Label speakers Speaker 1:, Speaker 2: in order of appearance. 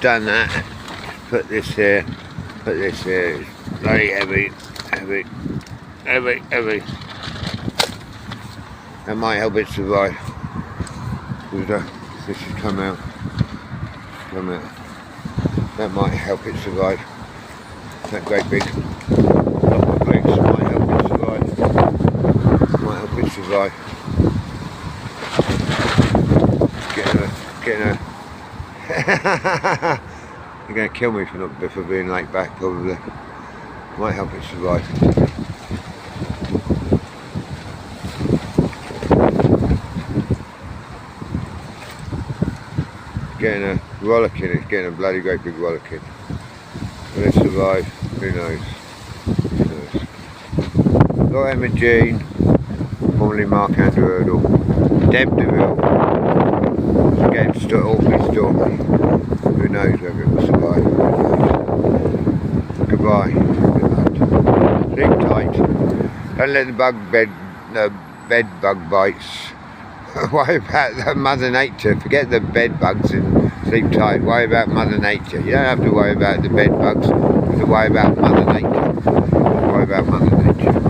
Speaker 1: done that. Put this here. Put this here. It's bloody heavy. Heavy. Heavy. Heavy. That might help it survive. This has come out. That might help it survive. That great big block of bricks might help it survive. Getting her. You're going to kill me for being late back, probably. Might help it survive. Getting a rollicking, it's getting a bloody great big rollicking. Will it survive? Who knows? Got Emma Jean, formerly Mark Andrew Erdle, Deb DeVille. It's getting awfully stormy. Who knows whether it will survive? Goodbye. Sleep tight. Don't let the bed bug bites. Worry about the Mother Nature. Forget the bed bugs and sleep tight. Worry about Mother Nature. You don't have to worry about the bed bugs. You have to worry about Mother Nature. Worry about Mother Nature.